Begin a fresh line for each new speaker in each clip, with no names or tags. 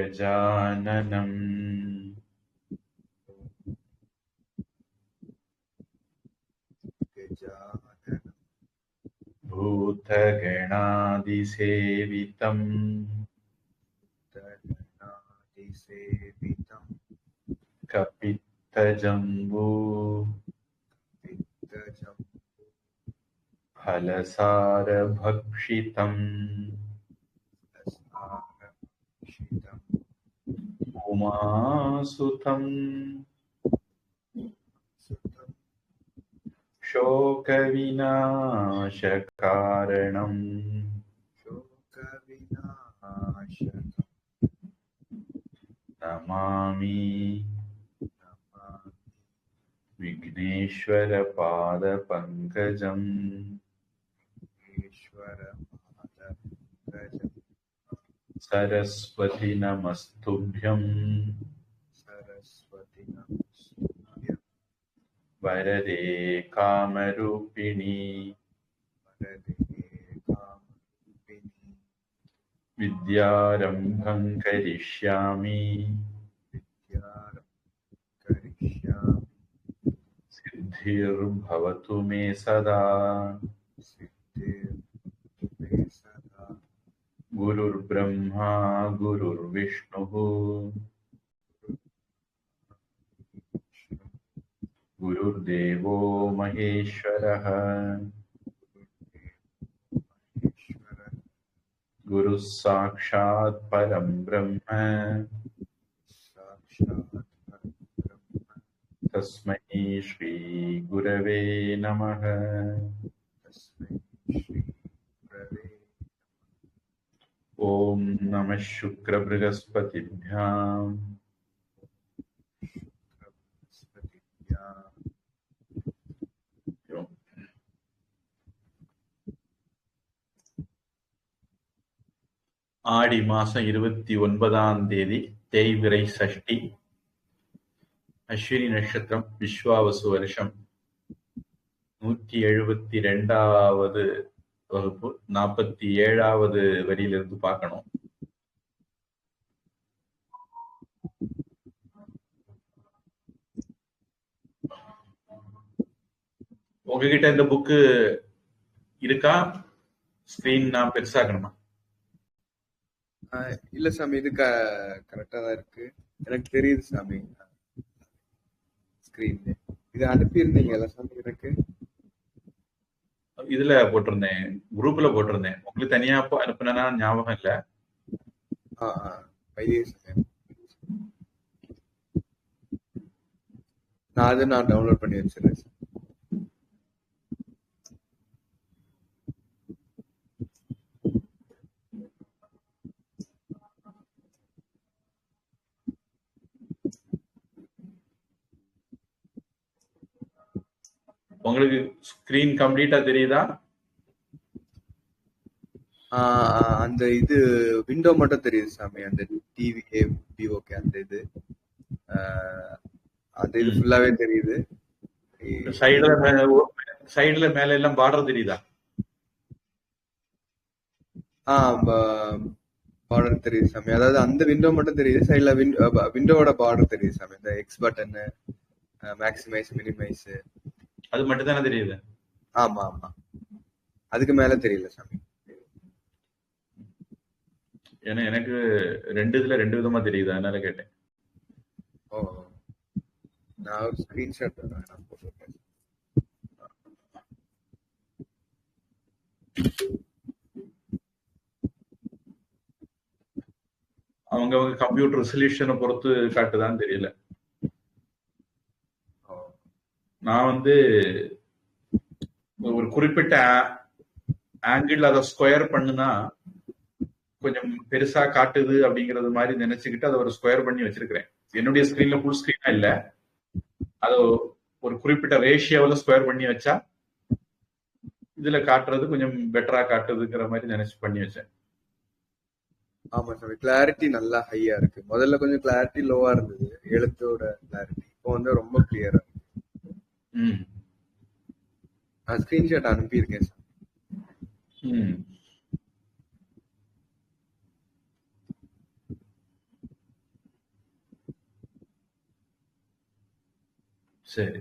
गजाननं भूतगणादिसेवितं कपित्थजम्बू फलसारभक्षितम् उमासुतं शोकविनाशकारणम् नमामि विघ्नेश्वरपादपङ्कजम् सरस्वती नमस्तुभ्यं वरदे कामरूपिणी विद्यारम्भं करिष्यामि सिद्धिर्भवतु मे सदा गुरुर्ब्रह्मा गुरुर्विष्णुः गुरुर्देवो महेश्वरः गुरुः साक्षात् परं ब्रह्म तस्मै श्री गुरवे नमः। ओम नमः शुक्रबृहस्पतिभ्यां ஆடி மாசம் 29ஆம் தேதி தேய்பிறை சஷ்டி, அஸ்வினி நட்சத்திரம், விஸ்வாவசு வருஷம், 172வது வகுப்பு, 47வது வரியிலிருந்து பார்க்கணும். உங்ககிட்ட இந்த புக்கு இருக்கா? ஸ்கிரீன் நான் பெருசாக்கணுமா?
இல்ல சாமி, இது கரெக்டா தான் இருக்கு. எனக்கு தெரியுது சாமி. ஸ்கிரீன் இது அனுப்பியிருந்தீங்கல்ல சாமி எனக்கு?
இதுல போட்டிருந்தேன், குரூப்ல போட்டிருந்தேன். உங்களுக்கு தனியா அனுப்புனா ஞாபகம் இல்ல.
நான் டவுன்லோட் பண்ணி வச்சிருக்கேன்.
உங்களுக்கு ஸ்கிரீன் கம்ப்ளீட்டா தெரியுதா?
அந்த இது விண்டோ மட்டும் தெரியுது சாமி. அந்த டிவி ஓகே, அந்த இது ஃபுல்லாவே தெரியுது.
சைடுல மேல எல்லாம் பார்டர் தெரியுதா?
பார்டர் தெரியுது சாமி. அதாவது அந்த விண்டோ மட்டும் தெரியுது. சைடுல விண்டோவோட பார்டர் தெரியுது சாமி. இந்த எக்ஸ் பட்டன், மேக்ஸிமைஸ், மினிமைஸ்,
அது மட்டும் தானே தெரியுது?
ஆமா ஆமா, அதுக்கு மேல தெரியல சாமி.
ஏன்னா எனக்கு ரெண்டு விதமா தெரியுது, அதனால கேட்டேன்.
ஓ, நான் ஒரு ஸ்கிரீன்ஷாட் போட்டிருக்கேன்.
அவங்க கம்ப்யூட்டர் ரெசல்யூஷனை பொறுத்து காட்டுதான்னு தெரியல. நான் ஒரு குறிப்பிட்ட ஆங்கிள் அதை ஸ்கொயர் பண்ணுனா கொஞ்சம் பெருசா காட்டுது அப்படிங்கறது மாதிரி நினைச்சுக்கிட்டு அதை ஒரு ஸ்கொயர் பண்ணி வச்சிருக்கிறேன். என்னுடைய ஸ்கிரீன்ல ஃபுல் ஸ்கிரீனா இல்ல, அது ஒரு குறிப்பிட்ட ரேஷியோவில் ஸ்கொயர் பண்ணி வச்சா இதுல காட்டுறது கொஞ்சம் பெட்டரா காட்டுதுங்கிற மாதிரி நினைச்சு பண்ணி வச்சேன்.
ஆமா சாமி, கிளாரிட்டி நல்லா ஹையா இருக்கு. முதல்ல கொஞ்சம் கிளாரிட்டி லோவா இருந்தது, எழுத்தோட கிளாரிட்டி. இப்போ ரொம்ப கிளியரா இருக்கு. நான் ஸ்கிரீன்ஷாட் அனுப்பியிருக்கேன் சார்.
சரி.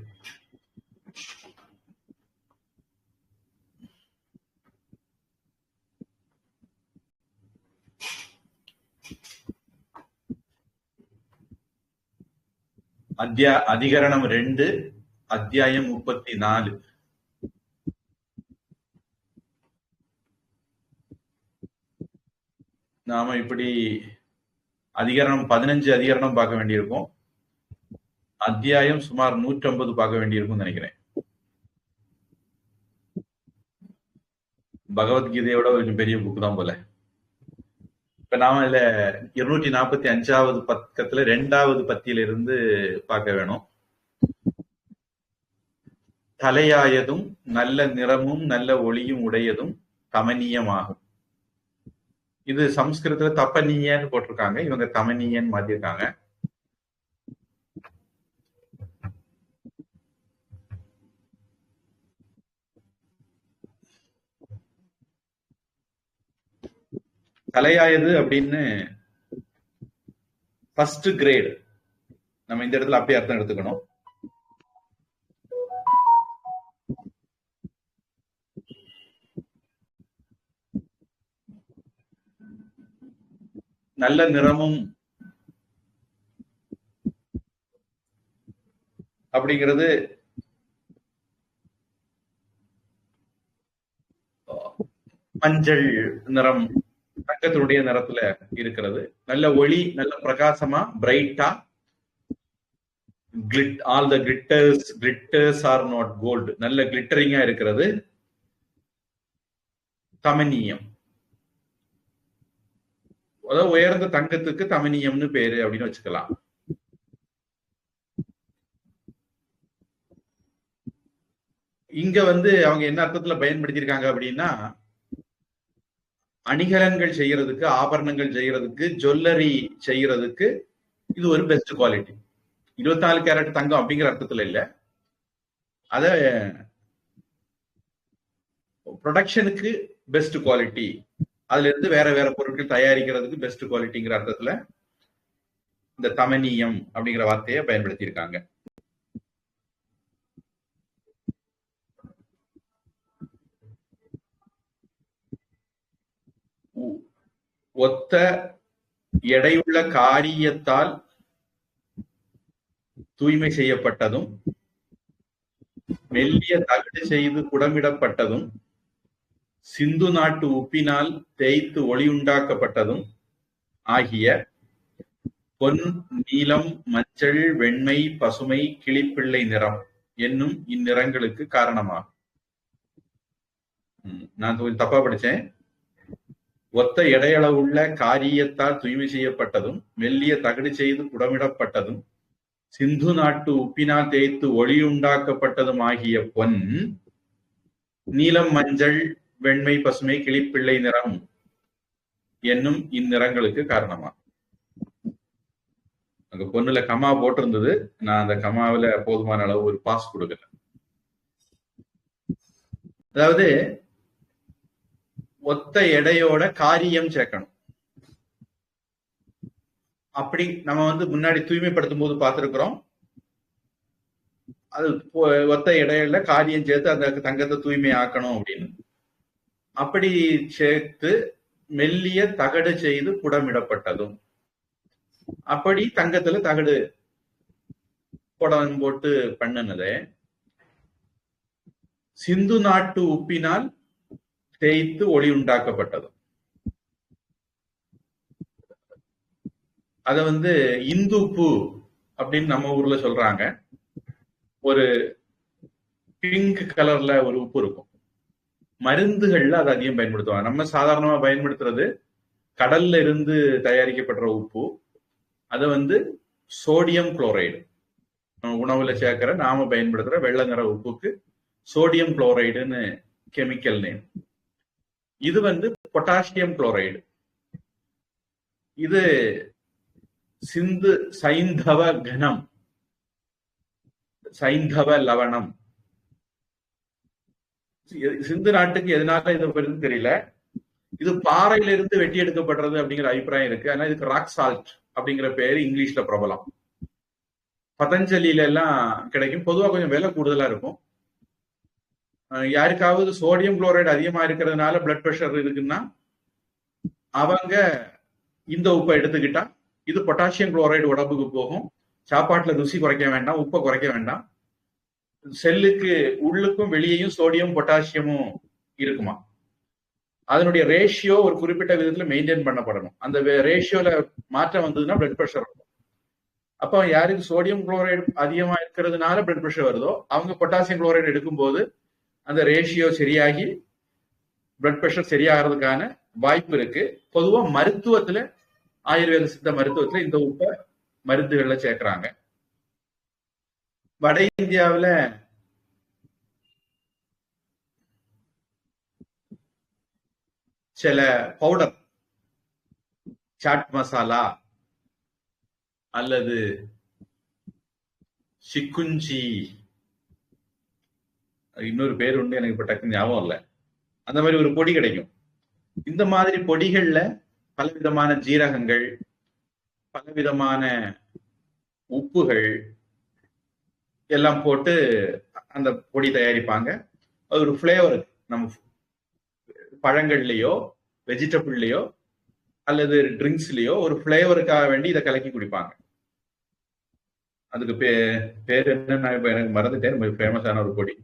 அதிகரணம் 2, அத்தியாயம் 34. நாம இப்படி அதிகரணம் 15 அதிகரணம் பார்க்க வேண்டியிருக்கும். அத்தியாயம் சுமார் 150 பார்க்க வேண்டியிருக்கும் நினைக்கிறேன். பகவத்கீதையோட கொஞ்சம் பெரிய புக் தான் போல. இப்ப நாம இதுல 245வது பக்கத்துல 2வது பத்தியிலிருந்து பார்க்க வேணும். தலையாயதும் நல்ல நிறமும் நல்ல ஒளியும் உடையதும் தமனியமாகும். இது சம்ஸ்கிருதத்துல தப்பனியன்னு போட்டிருக்காங்க, இவங்க தமனியன் மாத்திருக்காங்க. தலையாயது அப்படின்னு ஃபர்ஸ்ட் கிரேட், நம்ம இந்த இடத்துல அப்படியே அர்த்தம் எடுத்துக்கணும். நல்ல நிறமும் அப்படிங்கிறது மஞ்சள் நிறம், தங்கத்தினுடைய நிறத்துல இருக்கிறது. நல்ல ஒளி, நல்ல பிரகாசமா, பிரைட்டா, all the glitters are not gold, நல்ல கிளிட்டரிங்கா இருக்கிறது தமனியம். அதாவது உயர்ந்த தங்கத்துக்கு தமனியம்னு பேரு அப்படின்னு வச்சுக்கலாம். இங்க அவங்க என்ன அர்த்தத்துல பயன்படுத்தியிருக்காங்க அப்படின்னா, அணிகலன்கள் செய்யறதுக்கு, ஆபரணங்கள் செய்யறதுக்கு, ஜுவல்லரி செய்யறதுக்கு இது ஒரு பெஸ்ட் குவாலிட்டி. 24 கேரட் தங்கம் அப்படிங்கிற அர்த்தத்துல இல்ல, அத ப்ரொடக்ஷனுக்கு பெஸ்ட் குவாலிட்டி, அதுல இருந்து வேற வேற பொருட்கள் தயாரிக்கிறதுக்கு பெஸ்ட் குவாலிட்டிங்கிற அர்த்தத்துல இந்த தமனியம் அப்படிங்கிற வார்த்தையை பயன்படுத்தி இருக்காங்க. ஒத்த எடையுள்ள காரியத்தால் தூய்மை செய்யப்பட்டதும், மெல்லிய தகடு செய்து குடமிடப்பட்டதும், சிந்து நாட்டு உப்பினால் தேய்த்து ஒளியுண்டாக்கப்பட்டதும் ஆகிய பொன், நீலம், மஞ்சள், வெண்மை, பசுமை, கிளிப்பிள்ளை நிறம் என்னும் இந்நிறங்களுக்கு காரணமாகும். நான் கொஞ்சம் தப்பா படிச்சேன். ஒத்த எடையளவுள்ள காரியத்தால் தூய்மை செய்யப்பட்டதும், மெல்லிய தகடு செய்து குடமிடப்பட்டதும், சிந்து நாட்டு உப்பினால் தேய்த்து ஒளியுண்டாக்கப்பட்டதும் ஆகிய பொன், நீலம், மஞ்சள், வெண்மை, பசுமை, கிளிப்பிள்ளை நிறம் என்னும் இந்நிறங்களுக்கு காரணமா. அங்க பொண்ணுல கமா போட்டிருந்தது, நான் அந்த கமாவில போதுமான அளவு ஒரு பாஸ் கொடுக்கல. அதாவது ஒத்த எடையோட காரியம் சேர்க்கணும். அப்படி நம்ம முன்னாடி தூய்மைப்படுத்தும் போது பார்த்திருக்கிறோம், அது ஒத்த எடையில காரியம் சேர்த்து அந்த தங்கத்தை தூய்மை ஆக்கணும் அப்படின்னு. அப்படி சேர்த்து மெல்லிய தகடு செய்து குடமிடப்பட்டதும், அப்படி தங்கத்துல தகடு குடம் போட்டு பண்ணினதே, சிந்து நாட்டு உப்பினால் தேய்த்து ஒளி உண்டாக்கப்பட்டதும். அத இந்து உப்பு அப்படின்னு நம்ம ஊர்ல சொல்றாங்க. ஒரு பிங்க் கலர்ல ஒரு உப்பு இருக்கும். மருந்துகள்ல அதை அதிகம் பயன்படுத்துவாங்க. நம்ம சாதாரணமா பயன்படுத்துறது கடல்ல இருந்து தயாரிக்கப்படுற உப்பு. அதை சோடியம் குளோரைடு, உணவுல சேர்க்கிற நாம பயன்படுத்துற வெள்ளை நிற உப்புக்கு சோடியம் குளோரைடுன்னு கெமிக்கல் நேம். இது பொட்டாசியம் குளோரைடு. இது சைந்தவ கனம், சைந்தவ லவணம். சிந்து நாட்டுக்கு எதனால இது வருதுன்னு தெரியல. இது பாறையில இருந்து வெட்டி எடுக்கப்படுறது அப்படிங்கிற அபிப்பிராயம் இருக்கு. ஆனா இதுக்கு ராக் சால்ட் அப்படிங்கிற பேரு இங்கிலீஷ்ல பிரபலம். பதஞ்சலியில எல்லாம் கிடைக்கும். பொதுவா கொஞ்சம் விலை கூடுதலா இருக்கும். யாருக்காவது சோடியம் குளோரைடு அதிகமா இருக்கிறதுனால பிளட் பிரஷர் இருக்குன்னா அவங்க இந்த உப்பை எடுத்துக்கிட்டா இது பொட்டாசியம் குளோரைடு உடம்புக்கு போகும். சாப்பாட்டுல ருசி குறைக்க வேண்டாம், உப்பை குறைக்க வேண்டாம். செல்லுக்கு உள்ளுக்கும் வெளியேயும் சோடியம் பொட்டாசியமும் இருக்குமா. அதனுடைய ரேஷியோ ஒரு குறிப்பிட்ட விதத்துல மெயின்டைன் பண்ணப்படணும். அந்த ரேஷியோல மாற்றம் வந்ததுன்னா பிளட் பிரஷர் வரும். அப்போ யாருக்கு சோடியம் குளோரைடு அதிகமா இருக்கிறதுனால பிளட் பிரஷர் வருதோ அவங்க பொட்டாசியம் குளோரைடு எடுக்கும்போது அந்த ரேஷியோ சரியாகி பிளட் பிரஷர் சரியாகிறதுக்கான வாய்ப்பு இருக்கு. பொதுவா மருத்துவத்துல, ஆயுர்வேத சித்த மருத்துவத்துல இந்த உப்பை மருந்துகள்ல சேர்க்கிறாங்க. வட இந்தியாவில் சில பவுடர், சாட் மசாலா அல்லது சிக்குஞ்சி, இன்னொரு பேர் உண்டு, எனக்கு இப்ப டக்கு ஞாபகம் இல்லை, அந்த மாதிரி ஒரு பொடி கிடைக்கும். இந்த மாதிரி பொடிகள்ல பலவிதமான ஜீரகங்கள், பலவிதமான உப்புகள் எல்லாம் போட்டு அந்த பொடி தயாரிப்பாங்க. அது ஒரு ஃபிளேவர் நம்ம பழங்கள்லயோ வெஜிடபிள்லயோ அல்லது ட்ரிங்க்ஸ்லயோ ஒரு ஃபிளேவருக்காக வேண்டி இதை கலக்கி குடிப்பாங்க. அதுக்கு பேர் என்ன எனக்கு மறந்துட்டேன். ஃபேமஸான ஒரு பொடி,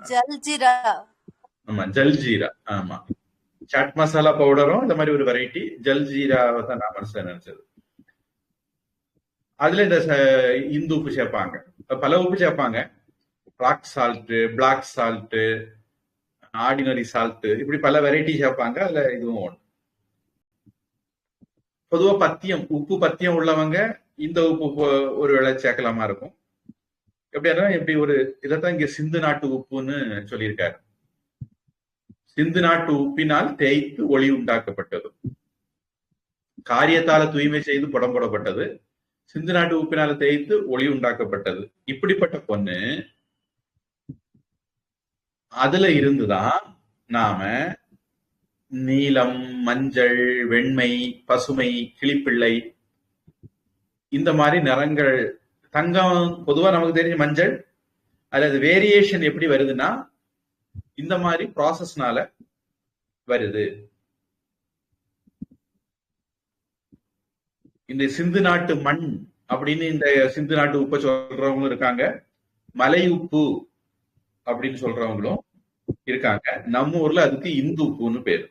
ஜல்ஜீரா.
ஆமா, ஜல்ஜீரா. ஆமா, சாட் மசாலா பவுடரும் இந்த மாதிரி ஒரு வெரைட்டி ஜல்ஜீராவை தான் நான் மனசுல நினைச்சது. அதுல இந்த இந்து உப்பு சேர்ப்பாங்க, பல உப்பு சேர்ப்பாங்க. Rock salt, black salt, ordinary salt, இப்படி பல வெரைட்டி சேர்ப்பாங்க. அதுல இதுவும் ஒன்று. பொதுவா பத்தியம், உப்பு பத்தியம் உள்ளவங்க இந்த உப்பு ஒரு வேளை சேர்க்கலாமா இருக்கும். எப்படியா இப்படி ஒரு இதைத்தான் இங்க சிந்து நாட்டு உப்புன்னு சொல்லியிருக்காரு. சிந்து நாட்டு உப்பினால் தேய்த்து ஒளி உண்டாக்கப்பட்டது, காரியத்தால தூய்மை செய்து புடம் போடப்பட்டது, சிந்து நாட்டு உப்பினால தேய்த்து ஒளி உண்டாக்கப்பட்டது. இப்படிப்பட்ட பொண்ணு அதுல இருந்துதான் நாம நீலம், மஞ்சள், வெண்மை, பசுமை, கிளிப்பிள்ளை இந்த மாதிரி நிறங்கள், தங்கம் பொதுவா நமக்கு தெரிஞ்ச மஞ்சள், அல்லது வேரியேஷன் எப்படி வருதுன்னா இந்த மாதிரி ப்ராசஸ்னால வருது. இந்த சிந்து நாட்டு மண் அப்படின்னு இந்த சிந்து நாட்டு உப்பை சொல்றவங்களும் இருக்காங்க, மலை உப்பு அப்படின்னு சொல்றவங்களும் இருக்காங்க. நம்ம ஊர்ல அதுக்கு இந்து உப்புன்னு பேரு.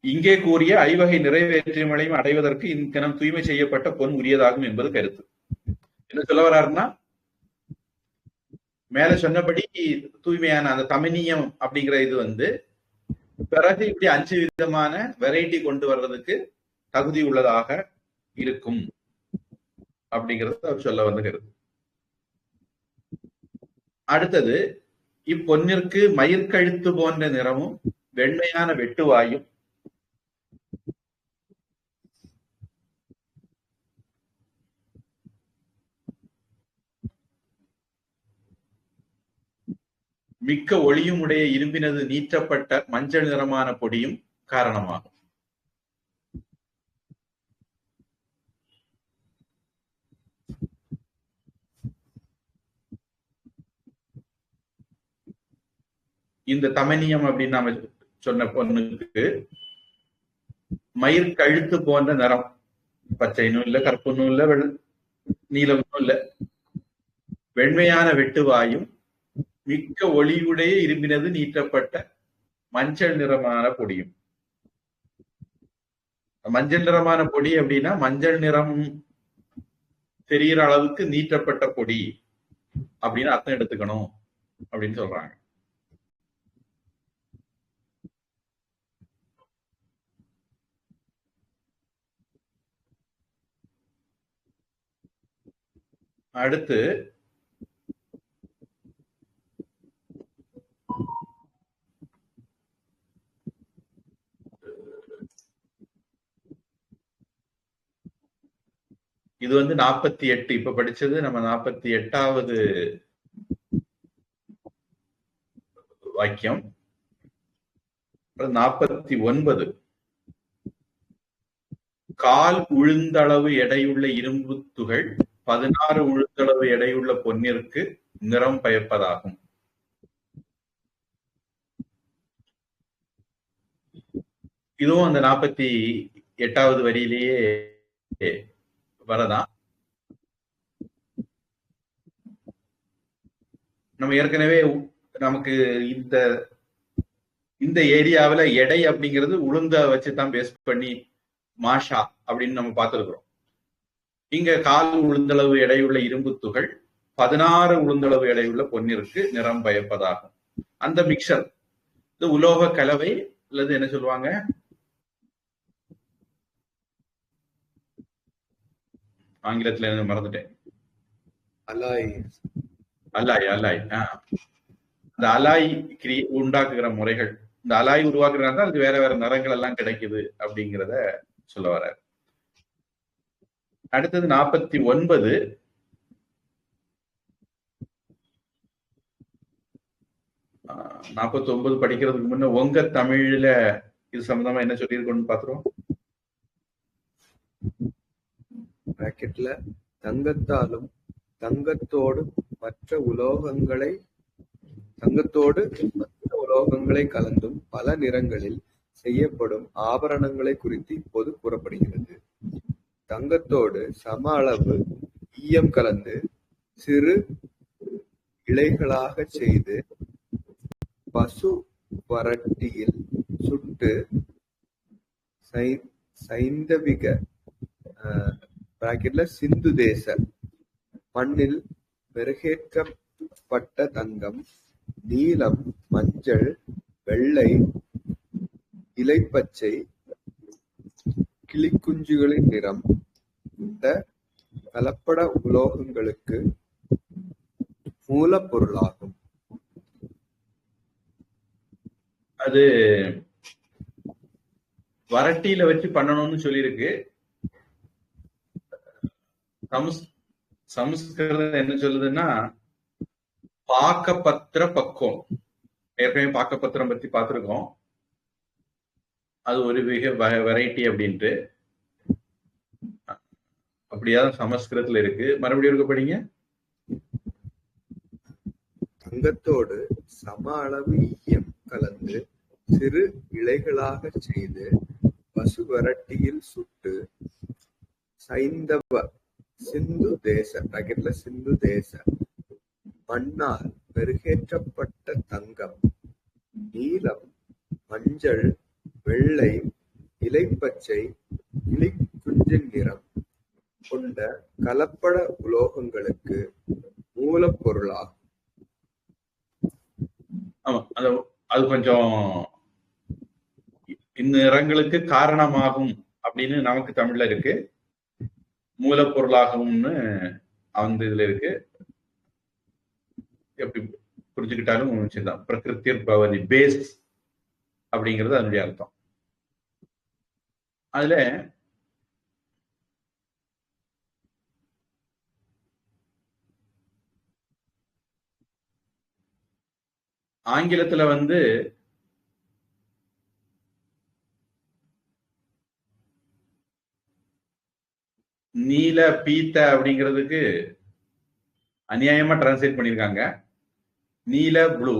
இங்கே கூறிய ஐவகை நிறைவேற்றியங்களையும் அடைவதற்கு இந்நம் தூய்மை செய்யப்பட்ட பொன் உரியதாகும் என்பது கருத்து. என்ன சொல்ல வர்றாருன்னா, மேல சொன்னபடி தூய்மையான அந்த தமினியம் அப்படிங்கிற இது பிறகு இப்படி 5 விதமான வெரைட்டி கொண்டு வர்றதுக்கு தகுதி உள்ளதாக இருக்கும் அப்படிங்கிறது அவர் சொல்ல வந்த கருத்து. அடுத்தது, இப்பொன்னிற்கு மயிர்கழுத்து போன்ற நிறமும் வெண்மையான வெட்டுவாயும் மிக்க ஒளியும் உடைய இரும்பினது நீற்றப்பட்ட மஞ்சள் நிறமான பொடியும் காரணமாகும். இந்த தமனியம் அப்படின்னு நாம சொன்ன பொண்ணுக்கு மயிர் கழுத்து போன்ற நிறம், பச்சைனும் இல்ல, கருப்புன்னும் இல்ல, நீலமும் இல்ல, வெண்மையான வெட்டுவாயும் மிக்க ஒளியுடைய இரும்பினது நீட்டப்பட்ட மஞ்சள் நிறமான பொடியும். மஞ்சள் நிறமான பொடி அப்படின்னா மஞ்சள் நிறம் தெரிகிற அளவுக்கு நீட்டப்பட்ட பொடி அப்படின்னு அர்த்தம் எடுத்துக்கணும் அப்படின்னு சொல்றாங்க. அடுத்து இது 48, இப்ப படிச்சது நம்ம 48வது வாக்கியம். 49 கால் உழுந்தளவு எடையுள்ள இரும்பு துகள் 16 உழுந்தளவு எடையுள்ள பொன்னிற்கு நிறம் பயப்பதாகும். இதுவும் அந்த 48வது வரியிலேயே வரதான். நம்ம ஏற்கனவே நமக்கு இந்த இந்த ஏரியாவில் எடை அப்படிங்கிறது உளுந்த வச்சுதான் பேஸ் பண்ணி மாஷா அப்படின்னு நம்ம பார்த்திருக்கிறோம். இங்க கால் உளுந்தளவு எடையுள்ள இரும்பு துகள் 16 உளுந்தளவு எடையுள்ள பொன்னிற்கு நிறம் பயப்பதாகும். அந்த மிக்சர் இது உலோக கலவை அல்லது என்ன சொல்லுவாங்க, ஆங்கிலத்துல மறந்துட்டேன்,
அலாய்.
அலாய் அலாய் அந்த அலாய் உண்டாக்குகிற முறைகள், இந்த அலாய் உருவாக்குறதுனால தான் அது வேற வேற நிறங்கள் எல்லாம் கிடைக்குது அப்படிங்கிறத சொல்ல வர. அடுத்தது 49. படிக்கிறதுக்கு முன்ன உங்க தமிழ்ல இது சம்பந்தமா என்ன சொல்லியிருக்கோம்னு பாத்துருவோம்.
பிராக்கெட்ல தங்கத்தாலும் தங்கத்தோடு மற்ற உலோகங்களை கலந்தும் பல நிறங்களில் செய்யப்படும் ஆபரணங்களை குறித்து இப்போது கூறப்படுகிறது. தங்கத்தோடு சம அளவு ஈயம் கலந்து சிறு இழைகளாக செய்து பசு வரட்டியில் சுட்டு சைந்தவிக சிந்து தேச மண்ணில் மெருகேற்றப்பட்ட தங்கம், நீலம், மஞ்சள், வெள்ளை, இலைப்பச்சை, கிளிக்குஞ்சுகளின் நிறம் இந்த கலப்பட உலோகங்களுக்கு மூலப்பொருளாகும்.
அது வரட்டியில வச்சு பண்ணணும்னு சொல்லியிருக்கு. சமஸ்கிருதம் என்ன சொல்லுதுன்னா பாக்கப்பத்திர பக்குவம். ஏற்கனவே பாக்கப்பத்திரம் பத்தி பார்த்திருக்கோம். அது ஒரு வெரைட்டி அப்படின்ட்டு அப்படியாதான் சமஸ்கிருதத்துல இருக்கு. மறுபடியும் இருக்க படிங்க.
தங்கத்தோடு சம அளவு ஈயம் கலந்து சிறு இழைகளாக செய்து பசு வரட்டியில் சுட்டு சைந்தவ சிந்து தேச மண்ணால் மெருகேற்றப்பட்ட தங்கம், நீலம், மஞ்சள், வெள்ளை, இலைப்பச்சை, கிளிக்குஞ்சின் நிறம் கொண்ட கலப்பட உலோகங்களுக்கு மூலப்பொருளாகும்.
ஆமா, அது கொஞ்சம் இந்த நிறங்களுக்கு காரணமாகும் அப்படின்னு நமக்கு தமிழ்ல இருக்கு. மூலப்பொருளாகும்னு அந்த இதுல இருக்கு. எப்படி புரிஞ்சுக்கிட்டாலும் சரிதான். பிரகிருத்திர் பவதி பேஸ் அப்படிங்கிறது அதனுடைய அர்த்தம். அதுல ஆங்கிலத்துல நீல பீத்த அப்படிங்கிறதுக்கு அநியாயமா டிரான்ஸ்லேட் பண்ணியிருக்காங்க. நீல ப்ளூ,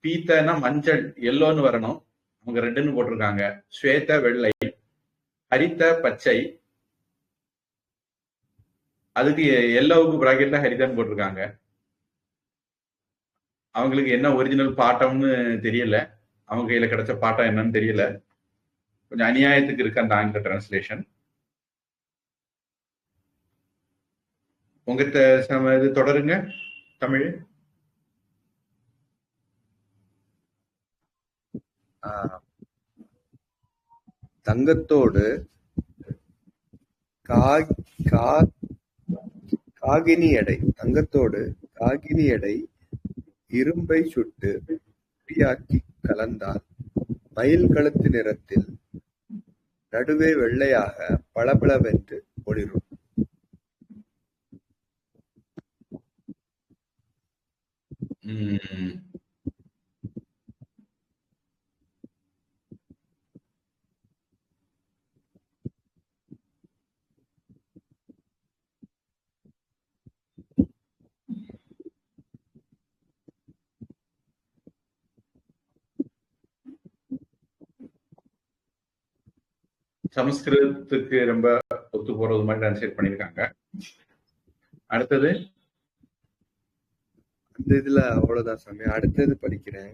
பீத்தனா மஞ்சள் எல்லோன்னு வரணும், அவங்க ரெண்டுன்னு போட்டிருக்காங்க. ஸ்வேத வெள்ளை, ஹரித்த பச்சை, அதுக்கு எல்லோவுக்கு பிராக்கெட்ல ஹரிதன்னு போட்டிருக்காங்க. அவங்களுக்கு என்ன ஒரிஜினல் பாட்டம்னு தெரியல, அவங்க கையில கிடைச்ச பாட்டம் என்னன்னு தெரியல. கொஞ்சம் அநியாயத்துக்கு இருக்கு அந்த ஆங்கில டிரான்ஸ்லேஷன். உங்க இது தொடருங்க தமிழ்.
தங்கத்தோடு காகினி எடை இரும்பை சுட்டு பொடியாக்கி கலந்தால் மயில் கழுத்து நிறத்தில் நடுவே வெள்ளையாக பளபளவென்று ஒளிரும்.
சமஸ்கிருதத்துக்கு ரொம்ப ஒத்து போறது மாதிரி டிரான்ஸ்லேட் பண்ணியிருக்காங்க. அடுத்தது
அந்த இதுல அவ்வளவுதான் சாமி. அடுத்தது படிக்கிறேன்.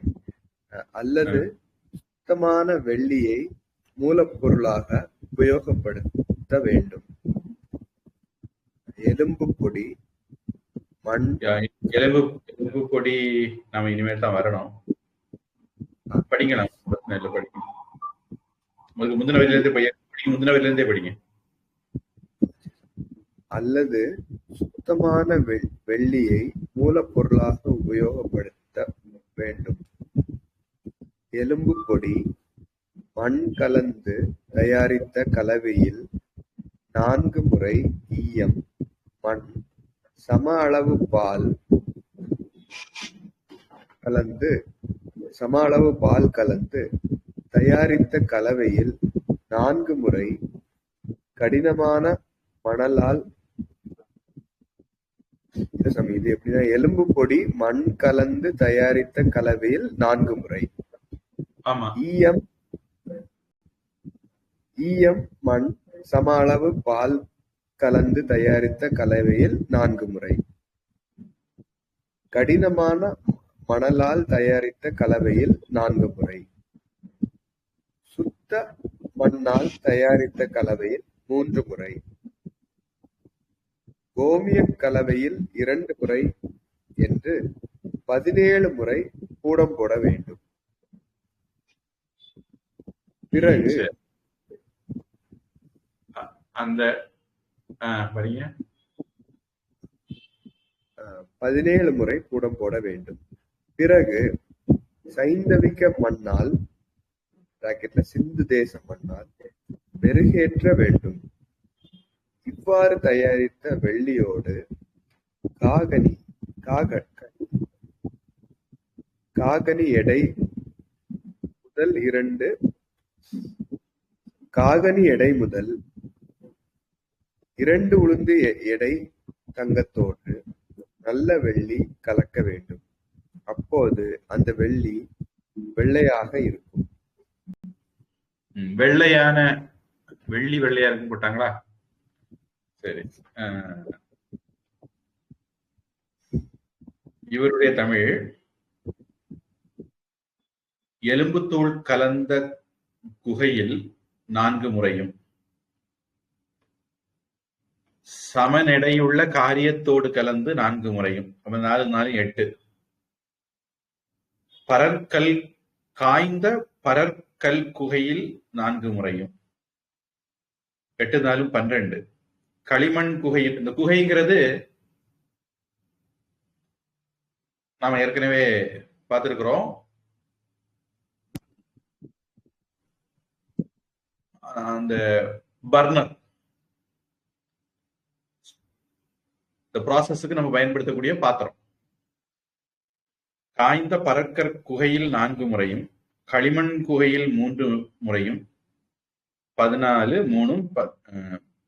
அல்லது சுத்தமான வெள்ளியை மூலப்பொருளாக உபயோகப்படுத்த வேண்டும். எலும்பு பொடி, மண்,
எலும்பு பொடி நாம இனிமேல் தான் வரணும். படிக்கலாம், பிரச்சனை இல்லை, படிக்கணும். உங்களுக்கு முந்தின வரையிலிருந்தே படிங்க.
அல்லது சுத்தமான வெள்ளியை மூலப்பொருளாக உபயோகப்படுத்த வேண்டும். எலும்பு பொடி, மண் கலந்து தயாரித்த கலவையில் 4 முறை ஈயம், மண், சம அளவு பால் கலந்து தயாரித்த கலவையில் 4 முறை கடினமான மணலால் இது எப்படின்னா, எலும்பு பொடி, மண் கலந்து தயாரித்த கலவையில் 4 முறை ஈயம், மண், சம அளவு பால் கலந்து தயாரித்த கலவையில் 4 முறை கடினமான மணலால் தயாரித்த கலவையில் 4 முறை சுத்த மண்ணால் தயாரித்த கலவையில் 3 முறை கோமியம் கலவையில் 2 முறை என்று 17 முறை கூடம் போட வேண்டும். பிறகு
அந்த
17 முறை கூடம் போட வேண்டும். பிறகு சைந்தவிக மண்ணால் சிந்து தேச மண்ணால் மெருகேற்ற வேண்டும். இவ்வாறு தயாரித்த வெள்ளியோடு காகனி எடை முதல் 2 உளுந்து எடை தங்கத்தோடு நல்ல வெள்ளி கலக்க வேண்டும். அப்போது அந்த வெள்ளி வெள்ளையாக இருக்கும்.
வெள்ளையா இருக்கும் போட்டாங்களா? சரி. இவருடைய தமிழ், எலும்புத்தூள் கலந்த குகையில் 4 முறையும், சமநெடையுள்ள காரியத்தோடு கலந்து 4 முறையும், 4 4 8, காய்ந்த பரற்கல் குகையில் 4 முறையும், 8 4 12, களிமண் குகையில், இந்த குகைங்கிறது நாம ஏற்கனவே பார்த்திருக்கிறோம். அந்த பர்னர், இந்த ப்ராசஸுக்கு நம்ம பயன்படுத்தக்கூடிய பாத்திரம். காய்ந்த பரற்கற் குகையில் 4 முறையும், களிமண் குகையில் 3 முறையும், 14 3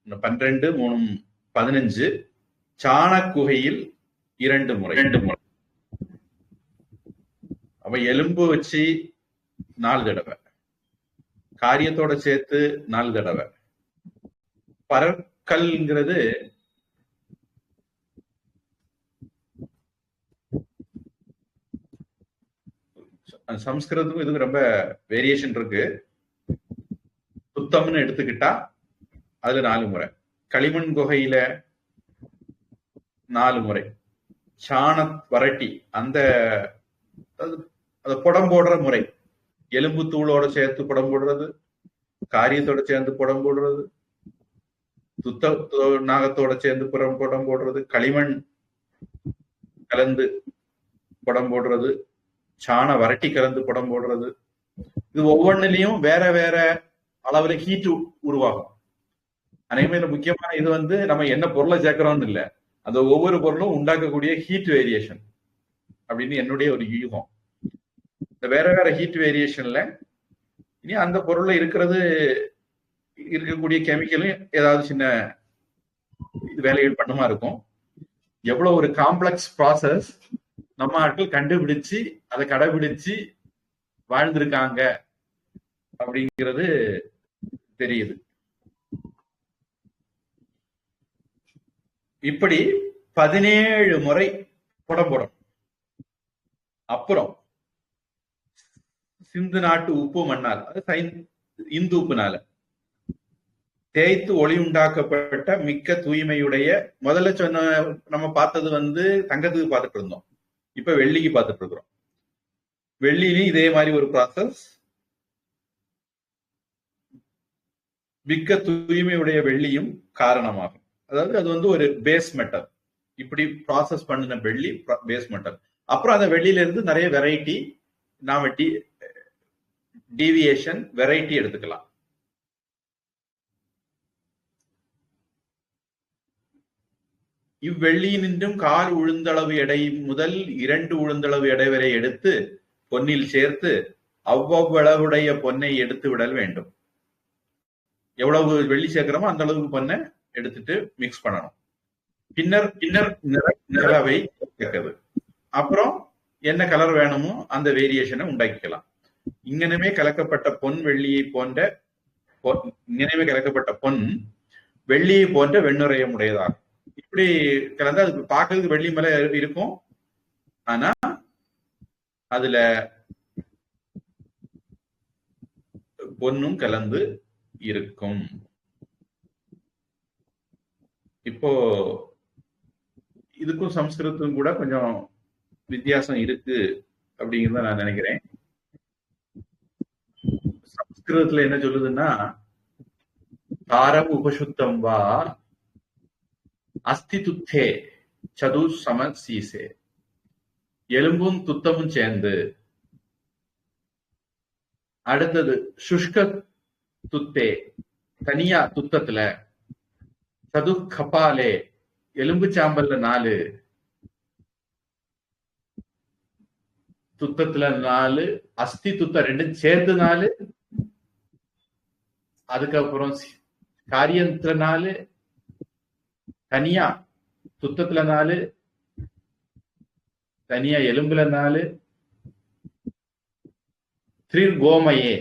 12 3 15, சாண குகையில் 2 முறை. அப்ப எலும்பு வச்சு 4 தடவை, காரியத்தோட சேர்த்து 4 தடவை. பரற்கல்ங்கிறது சமஸ்கிருதத்துக்கும் இதுக்கு ரொம்ப வேரியேஷன் இருக்கு. சுத்தம்னு எடுத்துக்கிட்டா அதுல 4 முறை, களிமண் குகையில 4 முறை, சாண வரட்டி அந்த புடம் போடுற முறை, எலும்பு தூளோட சேர்த்து புடம் போடுறது, காரியத்தோட சேர்ந்து புடம் போடுறது, சுத்த நாகத்தோட சேர்ந்து புடம் போடுறது, களிமண் கலந்து புடம் போடுறது, சாண வரட்டி கலந்து புடம் போடுறது. இது ஒவ்வொன்றிலையும் வேற வேற அளவுல ஹீட் உருவாகும். அனைவரும் முக்கியமான இது நம்ம என்ன பொருளை சேர்க்கிறோம்னு இல்லை, அந்த ஒவ்வொரு பொருளும் உண்டாக்கக்கூடிய ஹீட் வேரியேஷன் அப்படின்னு என்னுடைய ஒரு யூகம். இந்த வேற வேற ஹீட் வேரியேஷன்ல இனி அந்த பொருள்ல இருக்கக்கூடிய கெமிக்கலும் ஏதாவது சின்ன வேலைகள் பண்ணுமா இருக்கும். எவ்வளவு ஒரு காம்ப்ளெக்ஸ் ப்ராசஸ் நம்ம ஆட்கள் கண்டுபிடிச்சு அதை கடைபிடிச்சு வாழ்ந்திருக்காங்க அப்படிங்கிறது தெரியுது. இப்படி 17 முறை புடம் போடும். அப்புறம் சிந்து நாட்டு உப்பு மண்ணால், அது இந்து உப்புனால தேய்த்து ஒளி உண்டாக்கப்பட்ட மிக்க தூய்மையுடைய, முதல்ல சொன்ன நம்ம பார்த்தது தங்கத்துக்கு பார்த்துட்டு இருந்தோம், இப்ப வெள்ளிக்கு பார்த்துட்டு இருக்கிறோம். வெள்ளியிலும் இதே மாதிரி ஒரு ப்ராசஸ். மிக்க தூய்மையுடைய வெள்ளியும் காரணமாகும். அதாவது அது ஒரு பேஸ் மெட்டல். இப்படி ப்ராசஸ் பண்ணின வெள்ளி பேஸ் மெட்டல். அப்புறம் அந்த வெள்ளியில இருந்து நிறைய வெரைட்டி, நாம டீவியேஷன் வெரைட்டி எடுத்துக்கலாம். இவ்வெள்ளியினின்றும் 1/4 உளுந்தளவு எடை முதல் 2 உளுந்தளவு எடை வரை எடுத்து பொன்னில் சேர்த்து அவ்வளவுடைய பொன்னை எடுத்து விடல் வேண்டும். எவ்வளவு வெள்ளி சேர்க்கிறோமோ அந்த அளவுக்கு பொன்னை எடுத்துட்டு மிக்ஸ் பண்ணணும். பின்னர் நிறவை சேர்க்கிறது. அப்புறம் என்ன கலர் வேணுமோ அந்த வேரியேஷனை உண்டாக்கிக்கலாம். இங்கனமே கலக்கப்பட்ட பொன் வெள்ளியை போன்ற வெள்ளியை போன்ற வெண்ணுரையம் உடையதாகும். இப்படி கலந்து அது பார்க்கறதுக்கு வெள்ளி மேல இருக்கும், ஆனா அதுல பொன்னும் கலந்து இருக்கும். இப்போ இதுக்கும் சம்ஸ்கிருதத்துக்கும் கூட கொஞ்சம் வித்தியாசம் இருக்கு அப்படிங்கிறத நான் நினைக்கிறேன். சம்ஸ்கிருதத்துல என்ன சொல்லுதுன்னா, தாரம் உபசுத்தம் வா அஸ்தி துத்தே சது சம சீசே, எலும்பும் துத்தமும் சேர்ந்து. அடுத்தது சுஷ்க துத்தே, தனியா துத்தத்துல. சது கபாலே, எலும்பு சாம்பல்ல 4, துத்தத்துல 4, அஸ்தி துத்த 2 சேர்ந்து 4, அதுக்கப்புறம் காரியத்துல 4, தனியா துத்தத்துல 4, தனியா எலும்புல 4, திரிர்கோமயே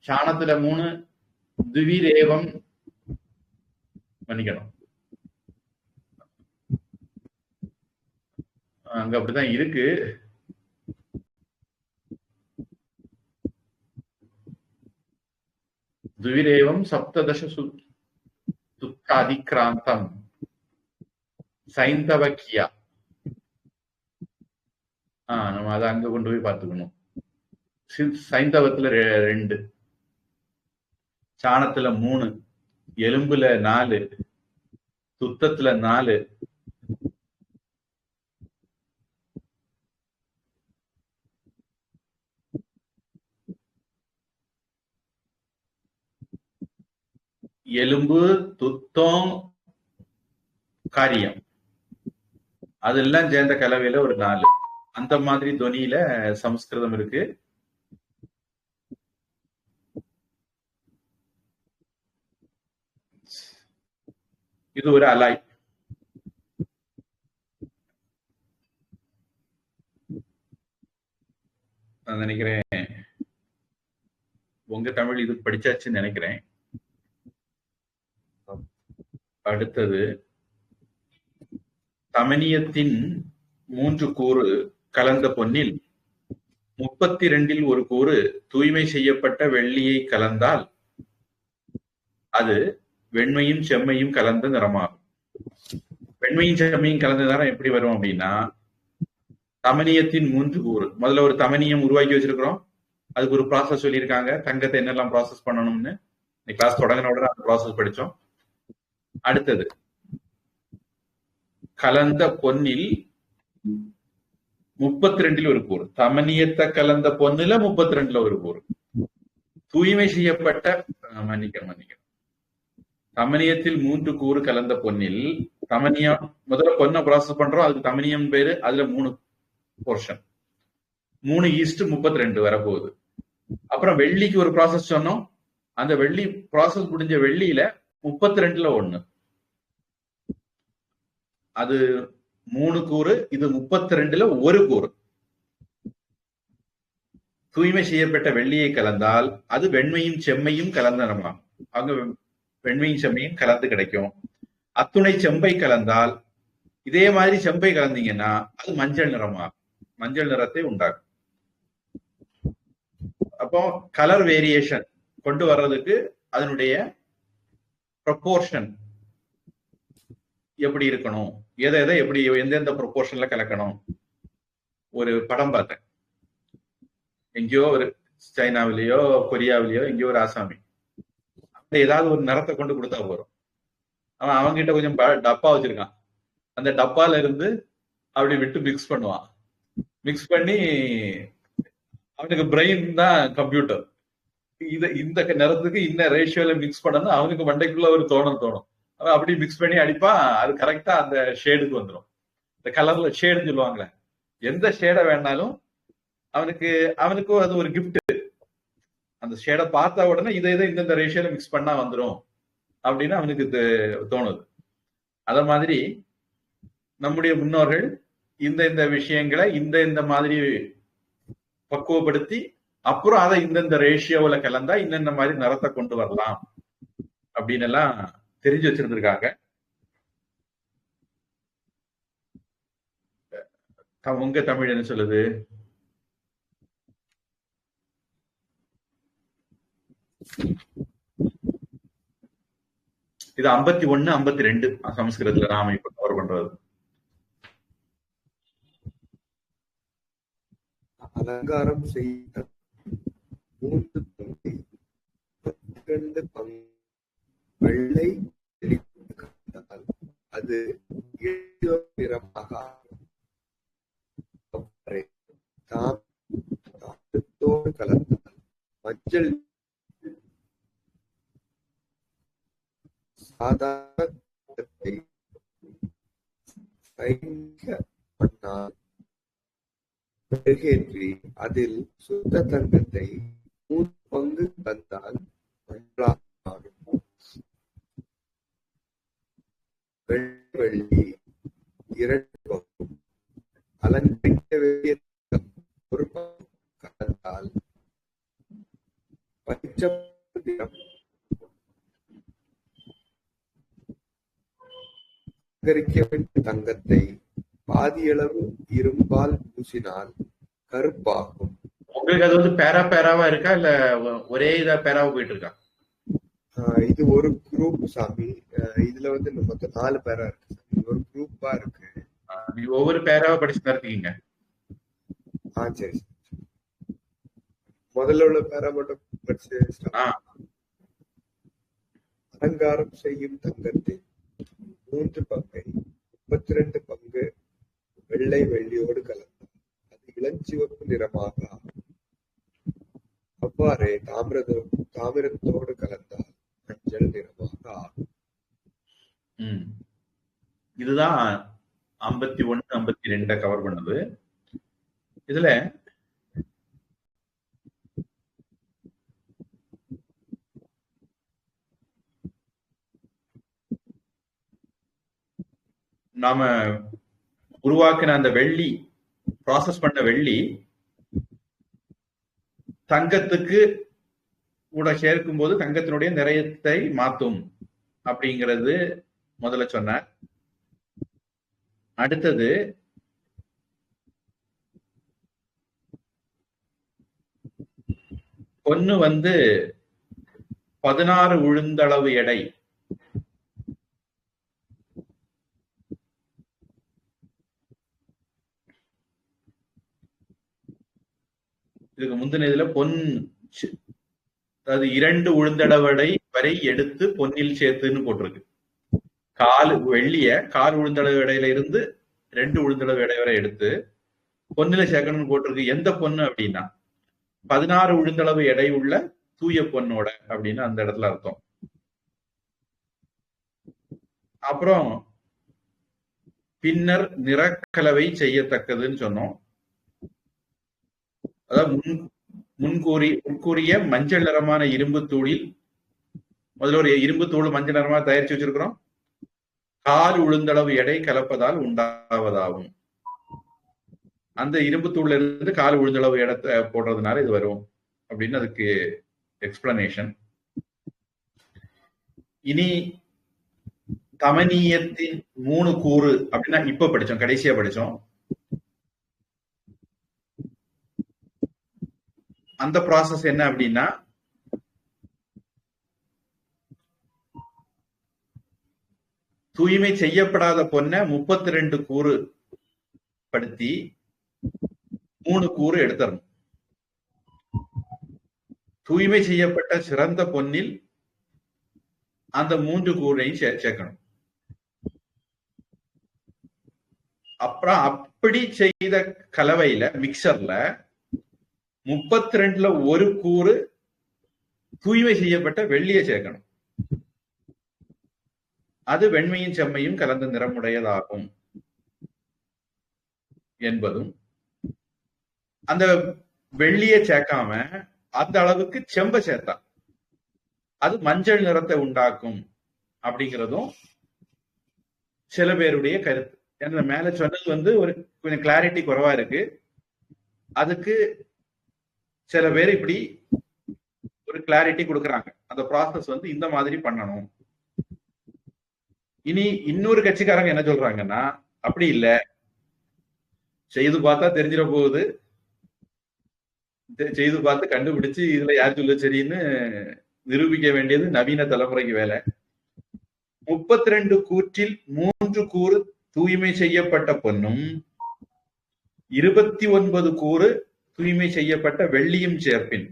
சாணத்துல 3, துவிரேவம், மன்னிக்கணும் அங்க அப்படிதான் இருக்கு. துவிரேவம் சப்ததச துக்காதிக்ராந்தம் சைந்தவக்கியா. நம்ம அதை அங்க கொண்டு போய் பார்த்துக்கணும். சைந்தவத்துல 2, சாணத்துல 3, எலும்புல 4, துத்தத்துல 4, எலும்பு துத்தம் காரியம் அதெல்லாம் சேர்ந்த கலவையில ஒரு 4. அந்த மாதிரி தொனியில சமஸ்கிருதம் இருக்கு. இது ஒரு அலாய். நான் நினைக்கிறேன் உங்க தமிழ் இது படிச்சாச்சுன்னு நினைக்கிறேன். அடுத்தது, தமனியத்தின் 3 கூறு கலந்த பொன்னில் 32 ஒரு கூறு தூய்மை செய்யப்பட்ட வெள்ளியை கலந்தால் அது வெண்மையும் செம்மையும் கலந்த நிறமாகும். வெண்மையும் செம்மையும் கலந்த நிறம் எப்படி வரும் அப்படின்னா, தமனியத்தின் 3 கூறு. முதல்ல ஒரு தமனியம் உருவாக்கி வச்சிருக்கிறோம், அதுக்கு ஒரு ப்ராசஸ் சொல்லியிருக்காங்க, தங்கத்தை என்னெல்லாம் ப்ராசஸ் பண்ணணும்னு. இந்த கிளாஸ் தொடங்கின உடனே அந்த ப்ராசஸ் படிச்சோம். அடுத்தது, கலந்த பொன்னில் 32 ஒரு கூறு. தமனியத்தை கலந்த பொன்னுல 32 ஒரு கூறு தூய்மை செய்யப்பட்ட, மன்னிக்கணும், தமனியத்தில் 3 கூறு கலந்த பொன்னில், தமனியம் முதல்ல பொண்ணை ப்ராசஸ் பண்றோம், அதுக்கு தமனியம் பேரு. அதுல 3 போர்ஷன், 3:32 வரப்போகுது. அப்புறம் வெள்ளிக்கு ஒரு ப்ராசஸ் சொன்னோம், அந்த வெள்ளி ப்ராசஸ் முடிஞ்ச வெள்ளியில 32ல 1. அது 3 கூறு, இது 32ல 1 கூறு. தூய்மை செய்யப்பட்ட வெள்ளியை கலந்தால் அது வெண்மையும் செம்மையும் கலந்த நிறமாகும். அங்க வெண்மையும் செம்மையும் கலந்து கிடைக்கும். அத்துணை செம்பை கலந்தால் இதே மாதிரி செம்பை கலந்தீங்கன்னா அது மஞ்சள் நிறமாகும், மஞ்சள் நிறத்தை உண்டாகும். அப்போ கலர் வேரியேஷன் கொண்டு வர்றதுக்கு அதனுடைய ப்ரொபோர்ஷன் எப்படி இருக்கணும், எதை எதை எப்படி எந்தெந்த ப்ரொபோர்ஷன்ல கலக்கணும். ஒரு படம் பார்த்தேன், எங்கேயோ ஒரு சைனாவிலேயோ கொரியாவிலேயோ எங்கேயோ ஒரு ஆசாமி ஏதாவது ஒரு நிறத்தை கொண்டு கொடுத்தா போறோம். அவன் அவன்கிட்ட கொஞ்சம் டப்பா வச்சிருக்கான், அந்த டப்பால இருந்து அப்படி விட்டு மிக்ஸ் பண்ணுவான். மிக்ஸ் பண்ணி அவனுக்கு பிரெயின் தான் கம்ப்யூட்டர், இந்த நிறத்துக்கு இந்த ரேஷியோல மிக்ஸ் பண்ணணும் அவனுக்கு மண்டைக்குள்ள ஒரு தோணும். அவன் அப்படி மிக்ஸ் பண்ணி அடிப்பான், அது கரெக்டா அந்த ஷேடுக்கு வந்துடும். இந்த கலர்ல ஷேடுன்னு சொல்லுவாங்களே, எந்த ஷேடை வேணாலும் அவனுக்கு அது ஒரு கிஃப்ட். அந்த ஷேடை பார்த்த உடனே இதை இந்த ரேஷியோல மிக்ஸ் பண்ணா வந்துடும் அப்படின்னு அவனுக்கு தோணுது. அத மாதிரி நம்முடைய முன்னோர்கள் இந்த விஷயங்களை இந்த மாதிரி பக்குவப்படுத்தி அப்புறம் அதை இந்த ரேஷியோவில் கலந்தா இந்த மாதிரி நிறத்தை கொண்டு வரலாம் அப்படின்னு எல்லாம் தெரிஞ்சு வச்சிருந்திருக்காங்க. உங்க தமிழ் என்ன சொல்லுது? இது 51, 52 சமஸ்கிருதத்துல நாம இப்ப கவர் பண்றது.
அலங்காரம் செய்த 3 பங்கு வெள்ளை அது நிறமாக தாமிரத்தோடு கலந்தால் மஞ்சள் சாதாரணத்தை பண்ணால் மெருகேற்றி அதில் சுத்த தங்கத்தை 3 பங்கு தந்தால் மஞ்சளாகும். வெள்ளி 2 பங்கு அலங்கரிக்க வேண்டிய 1 பங்கு கலந்தால் பச்சம் அலங்கரிக்க வேண்டிய தங்கத்தை பாதியளவு இரும்பால் பூசினால் கருப்பாகும்.
உங்களுக்கு அது பேராவா இருக்கா இல்ல ஒரே இதா பேராவா போயிட்டு இருக்கா?
இது ஒரு குரூப் சாமி. இதுல மொத்தம் 4 பேரா இருக்கு சாமி. ஒரு குரூப்பா இருக்கு.
நீங்க ஒவ்வொரு பேராவா படிச்சு இருக்கீங்க?
சரி. முதல்ல உள்ள பேரா மட்டும் படிச்சு. அலங்காரம் செய்யும் தங்கத்தின் 3 பங்கை 32 பங்கு வெள்ளியோடு கலந்தால் அது இளஞ்சிவப்பு நிறமாக ஆகும். அவ்வாறே தாமிரத்தோடு கலந்தால் மஞ்சள் நிறமாக ஆகும்.
இதுதான் 51, 52 கவர் பண்ணது. இதுல நாம உருவாக்கின அந்த வெள்ளி, ப்ராசஸ் பண்ண வெள்ளி தங்கத்துக்கு கூட சேர்க்கும் போது தங்கத்தினுடைய நிறையத்தை மாத்தும் அப்படிங்கிறது முதல்ல சொன்னார். அடுத்தது பொண்ணு 16 உளுந்தளவு எடை. இதுக்கு முந்தின இதுல பொன், அதாவது 2 உளுந்தளவடை வரை எடுத்து பொன்னில் சேர்த்துன்னு போட்டிருக்கு. வெள்ளிய 1/4 உளுந்தளவு எடையில இருந்து 2 உளுந்தளவு எடை வரை எடுத்து பொன்னில சேர்க்கணும்னு போட்டிருக்கு. எந்த பொண்ணு அப்படின்னா 16 உளுந்தளவு எடை உள்ள தூய பொண்ணோட அப்படின்னு அந்த இடத்துல அர்த்தம். அப்புறம் பின்னர் நிறக்கலவை செய்யத்தக்கதுன்னு சொன்னோம். அதாவது முன்கூறிய மஞ்சள் நிறமான இரும்பு தூளில் முதல்ல ஒரு இரும்பு தூள் மஞ்சள் நிறமா தயாரிச்சு வச்சிருக்கிறோம். 1/4 உளுந்தளவு எடை கலப்பதால் உண்டாவதாகும். அந்த இரும்பு தூள்ல இருந்து 1/4 உளுந்தளவு எடை போடுறதுனால இது வரும் அப்படின்னு அதுக்கு எக்ஸ்பிளனேஷன். இனி தமனியத்தின் 3 கூறு அப்படின்னா இப்ப படிச்சோம், கடைசியா படிச்சோம். அந்த ப்ராசஸ் என்ன அப்படின்னா, தூய்மை செய்யப்படாத பொண்ணை 32 கூறு படுத்தி 3 கூறு எடுத்துறணும். தூய்மை செய்யப்பட்ட சிறந்த பொன்னில் அந்த 3 கூறையும் சேர்க்கணும். அப்புறம் அப்படி செய்த கலவையில மிக்சர்ல 32ல ஒரு கூறு தூய்மை செய்யப்பட்ட வெள்ளியை சேர்க்கணும். அது வெண்மையும் செம்மையும் கலந்த நிறமுடையதாகும் என்பதும், அந்த வெள்ளியை சேர்க்காம அந்த அளவுக்கு செம்ப சேர்த்தா அது மஞ்சள் நிறத்தை உண்டாக்கும் அப்படிங்கிறதும் சில பேருடைய கருத்து. ஏன்னா மேல சொன்னது ஒரு கொஞ்சம் கிளாரிட்டி குறைவா இருக்கு. அதுக்கு சில பேர் இப்படி ஒரு கிளாரிட்டி கொடுக்கறாங்க. அந்த ப்ராசஸ் இந்த மாதிரி பண்ணணும். இனி இன்னொரு கட்சிக்காரங்க என்ன சொல்றாங்கன்னா, அப்படி இல்ல, செய்து பார்த்தா தெரிஞ்சிட போகுது, செய்து பார்த்து கண்டுபிடிச்சு இதுல யார் சொல்ல சரின்னு நிரூபிக்க வேண்டியது நவீன தலைமுறைக்கு வேலை. 32 கூற்றில் 3 கூறு தூய்மை செய்யப்பட்ட பொன்னும் 29 கூறு தூய்மை செய்யப்பட்ட வெள்ளியும் சேர்ப்பின்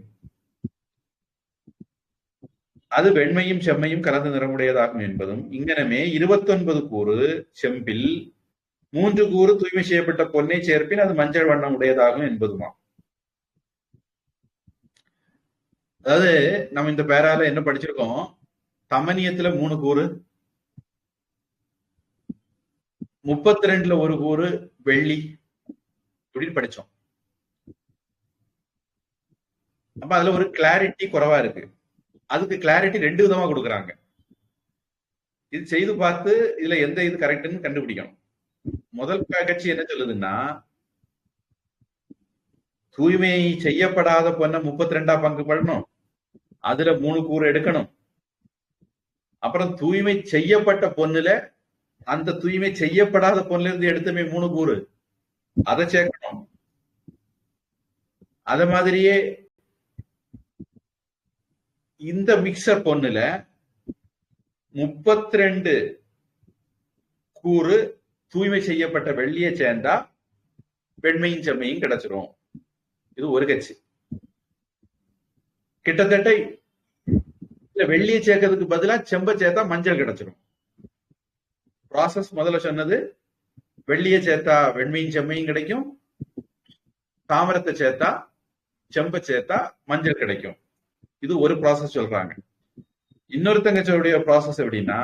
அது வெண்மையும் செம்மையும் கலந்த நிறமுடையதாகும் என்பதும், இங்கனமே 29 கூறு செம்பில் 3 கூறு தூய்மை செய்யப்பட்ட பொன்னை சேர்ப்பின் அது மஞ்சள் வண்ணம் உடையதாகும் என்பதுமா. அதாவது நம்ம இந்த பேரால என்ன படிச்சிருக்கோம், தமனியத்துல 3 கூறு, 32ல ஒரு கூறு வெள்ளி அப்படின்னு படிச்சோம். அப்ப அதுல ஒரு கிளாரிட்டி குறைவா இருக்கு. அதுக்கு கிளாரிட்டி 2 விதமா கொடுக்குறாங்க. இது செய்து பார்த்து இதுல எந்த இது கரெக்ட்னு கண்டுபிடிக்கணும். முதல் கட்சி என்ன சொல்லுதுன்னா, தூய்மை செய்யப்படாத பொண்ணை 32ஆ பங்கு பண்ணணும், அதுல 3 கூறு எடுக்கணும். அப்புறம் தூய்மை செய்யப்பட்ட பொண்ணுல அந்த தூய்மை செய்யப்படாத பொண்ணுல இருந்து எடுத்தமே 3 கூறு அதை சேர்க்கணும். அத மாதிரியே இந்த மிக்சர் பொண்ணுல 32 கூறு தூய்மை செய்யப்பட்ட வெள்ளியை சேர்ந்தா வெண்மையும் செம்மையும் கிடைச்சிரும். இது ஒரு கட்சி. கிட்டத்தட்ட வெள்ளியை சேர்க்கறதுக்கு பதிலா செம்ப சேர்த்தா மஞ்சள் கிடைச்சிடும். ப்ராசஸ் முதல்ல சொன்னது வெள்ளியை சேர்த்தா வெண்மையும் செம்மையும் கிடைக்கும், தாமரத்தை சேர்த்தா செம்ப சேர்த்தா மஞ்சள் கிடைக்கும். இது ஒரு ப்ராசஸ் சொல்றாங்க. இன்னொருத்தங்கச்சோடைய ப்ராசஸ் எப்படின்னா,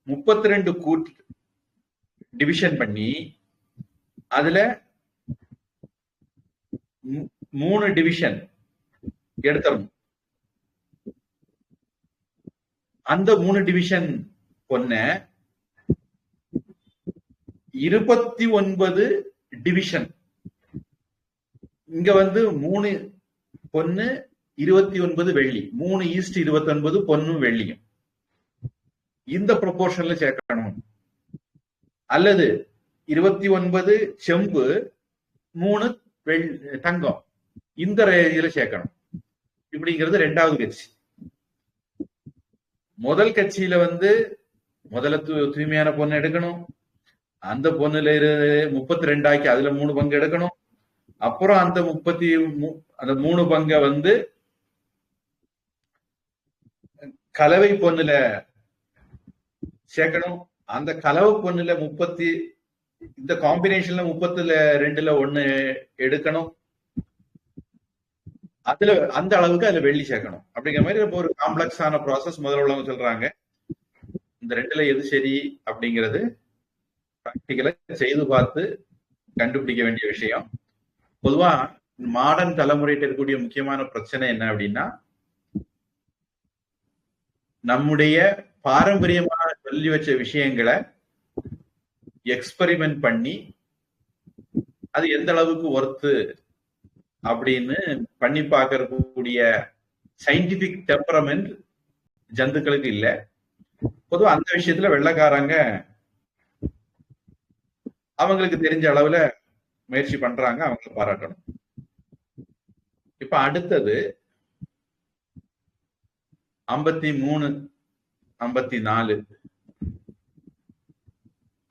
32 கூட்டு டிவிஷன் பண்ணி அதுல 3 டிவிஷன் எடுத்துறணும். அந்த 3 டிவிஷன் பொண்ண 29 டிவிஷன், இங்க 3 பொண்ணு 29 வெள்ளி, 3:29 பொண்ணும் வெள்ளியும் இந்த ப்ரொபோர்ஷன்ல சேர்க்கணும். அல்லது 29 செம்பு 3 தங்கம் இந்த இதுல சேர்க்கணும். இப்படிங்கிறது ரெண்டாவது கட்சி. முதல் கட்சியில முதல்ல தூய்மையான பொண்ணு எடுக்கணும், அந்த பொண்ணுல 32 ஆக்கி அதுல 3 பங்கு எடுக்கணும். அப்புறம் அந்த 3 பங்கை கலவை பொண்ணுல சேர்க்கணும். அந்த கலவை பொண்ணுல இந்த காம்பினேஷன்ல 32ல 1 எடுக்கணும். அதுல அந்த அளவுக்கு அதுல வெள்ளி சேர்க்கணும். அப்படிங்கிற மாதிரி ஒரு காம்ப்ளெக்ஸான ப்ராசஸ் முதல்ல உள்ளவங்க சொல்றாங்க. இந்த 2ல எது சரி அப்படிங்கிறது பிராக்டிக்கலா செய்து பார்த்து கண்டுபிடிக்க வேண்டிய விஷயம். பொதுவா மாடர்ன் தலைமுறையிட்ட இருக்கக்கூடிய முக்கியமான பிரச்சனை என்ன அப்படின்னா, நம்முடைய பாரம்பரியமா சொல்லி வச்ச விஷயங்களை எக்ஸ்பெரிமெண்ட் பண்ணி அது எந்த அளவுக்கு ஒர்த்து அப்படின்னு பண்ணி பார்க்கக்கூடிய சயின்டிபிக் டெம்பரமெண்ட் ஜந்துக்களுக்கு இல்லை. பொதுவா அந்த விஷயத்துல வெள்ளைக்காரங்க அவங்களுக்கு தெரிஞ்ச அளவுல முயற்சி பண்றாங்க, அவங்களை பாராட்டணும். இப்ப அடுத்தது 53, 54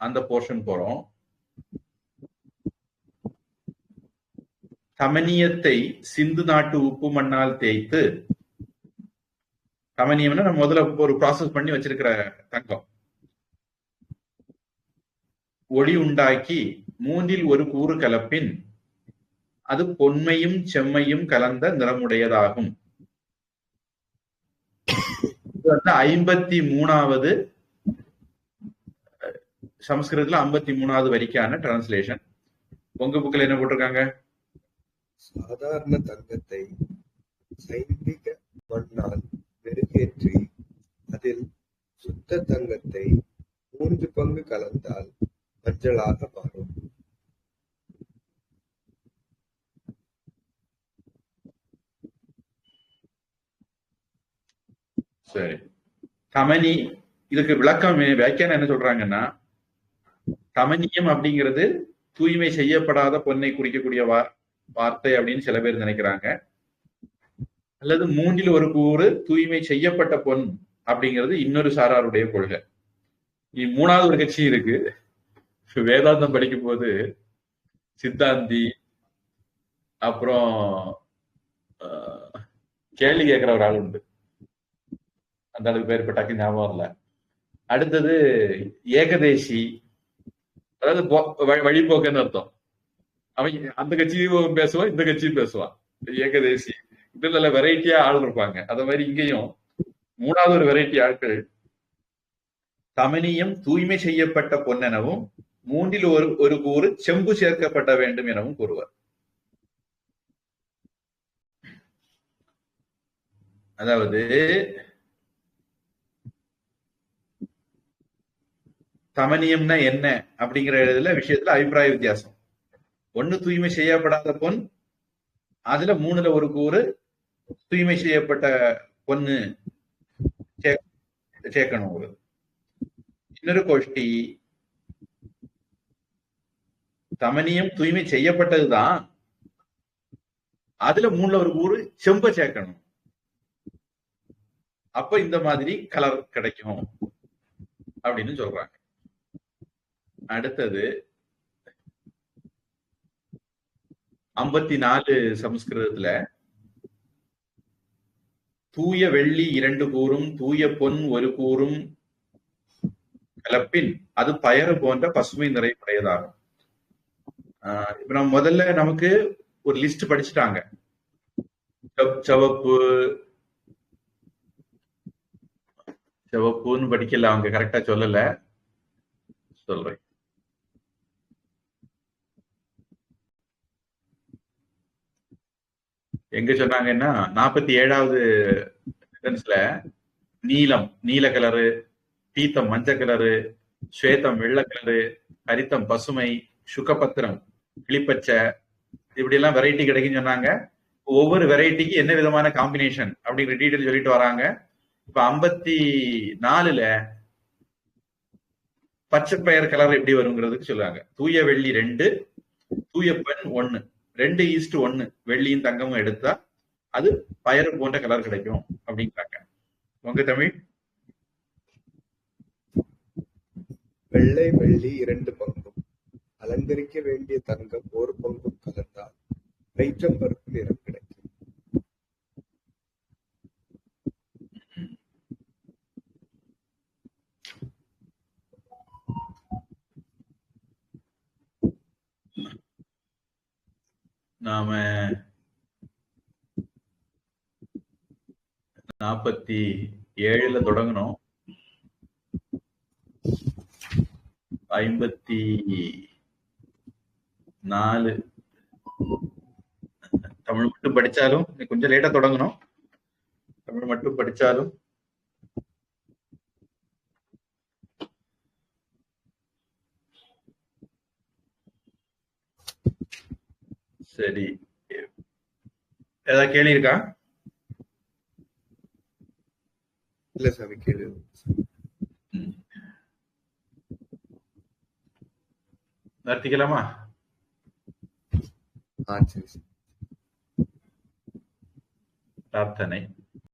அந்த போர்ஷன் போறோம். தமனியத்தை சிந்து நாட்டு உப்பு மண்ணால் தேய்த்து, தமனியம்னா நம்ம முதல்ல ஒரு ப்ராசஸ் பண்ணி வச்சிருக்கிற தங்கம், ஒளி உண்டாக்கி மூன்றில் ஒரு கூறு கலப்பின் அது பொன்மையும் செம்மையும் கலந்த நிறமுடையதாகும். இது வந்து 53வது சமஸ்கிருதத்துல 53வது வரிக்கான டிரான்ஸ்லேஷன். உங்க புக்ல என்ன போட்டிருக்காங்க?
சாதாரண தங்கத்தை சைந்திக மண்ணால் மெருகேற்றி அதில் சுத்த தங்கத்தை 3 பங்கு கலந்தால் மஞ்சளாக மாறும்.
சரி. தமனி, இதுக்கு விளக்கம் வியாக்கியானம் என்ன சொல்றாங்கன்னா, தமனியம் அப்படிங்கிறது தூய்மை செய்யப்படாத பொன்னை குறிக்கக்கூடிய வார்த்தை அப்படின்னு சில பேர் நினைக்கிறாங்க. அல்லது மூன்றில் ஒரு கூறு தூய்மை செய்யப்பட்ட பொன் அப்படிங்கிறது இன்னொரு சாராருடைய கொள்கை. மூணாவது ஒரு கட்சி இருக்கு. வேதாந்தம் படிக்கும் போது சித்தாந்தி, அப்புறம் கேள்வி கேட்கிற ஒரு ஆள் உண்டு, அந்த அளவுக்கு பேர் இப்ப டக்கு ஞாபகம் இல்ல. அடுத்தது ஏகதேசி, அதாவது வழிபோக்குன்னு அர்த்தம். அவன் அந்த கட்சியும் பேசுவான், இந்த கட்சியும் பேசுவான். ஏகதேசி, இதுல வெரைட்டியா ஆள் இருப்பாங்க. அத மாதிரி இங்கேயும் மூணாவது ஒரு வெரைட்டி ஆட்கள் தமனியம் தூய்மை செய்யப்பட்ட பொன்னெனவும் மூன்றில் ஒரு கூறு செம்பு சேர்க்கப்பட வேண்டும் எனவும் கூறுவார். அதாவது தமனியம்னா என்ன அப்படிங்கிற விஷயத்துல அபிப்பிராய வித்தியாசம். ஒண்ணு தூய்மை செய்யப்படாத பொன், அதுல 3ல் ஒரு கூறு தூய்மை செய்யப்பட்ட பொண்ணு சேர்க்கணும். இன்னொரு கோஷ்டி தமனியம் தூய்மை செய்யப்பட்டதுதான், அதுல 3ல் ஒரு கூறு செம்ப சேர்க்கணும். அப்ப இந்த மாதிரி கலர் கிடைக்கும் அப்படின்னு சொல்றாங்க. அடுத்தது 54 சமஸ்கிருதத்துல தூய வெள்ளி 2 கூறும் தூய பொன் 1 கூறும் கலப்பின் அது பயறு போன்ற பசுமை நிறைவுடையதாகும். இப்ப நம்ம முதல்ல நமக்கு ஒரு லிஸ்ட் படிச்சுட்டாங்க. சிவப்புன்னு படிக்கல, அவங்க கரெக்டா சொல்லல, சொல்றேன். எங்க சொன்னாங்கன்னா 47வது சென்டென்ஸ்ல நீலம் நீல கலரு, பீத்தம் மஞ்சள் கலரு, ஸ்வேதம் வெள்ளை கலரு, ஹரித்தம் பசுமை, சுகபத்திரம் கிளிப்பச்சை, இப்படி எல்லாம் வெரைட்டி கிடைக்குன்னு சொன்னாங்க. ஒவ்வொரு வெரைட்டிக்கு என்ன விதமான காம்பினேஷன் அப்படிங்கிற டீட்டெயில் சொல்லிட்டு வராங்க. இப்ப 54ல பச்சை பயிர் கலர் எப்படி வருங்கிறதுக்கு சொல்லுவாங்க. தூய வெள்ளி 2, தூய பெண் 1, 2:1 வெள்ளியும் தங்கமும் எடுத்தா அது பயறு போன்ற கலர் கிடைக்கும் அப்படிங்கிறாங்க. உங்க தமிழ்?
வெள்ளை வெள்ளி 2 பங்கும் அலங்கரிக்க வேண்டிய தங்கம் 1 பங்கும் கலந்தால் பைற்றம் பருப்பு நிறம் கிடைக்கும்.
நாம 47ல தொடங்கணும். 54 தமிழ் மட்டும் படிச்சாலும் கொஞ்சம் லேட்டா தொடங்கணும். தமிழ் மட்டும் படிச்சாலும் சரி. ஏதாவது கேள்வி இருக்கா?
இல்ல சாமி, கேள்வி.
நிறுத்திக்கலாமா?
சரி.
பிரார்த்தனை.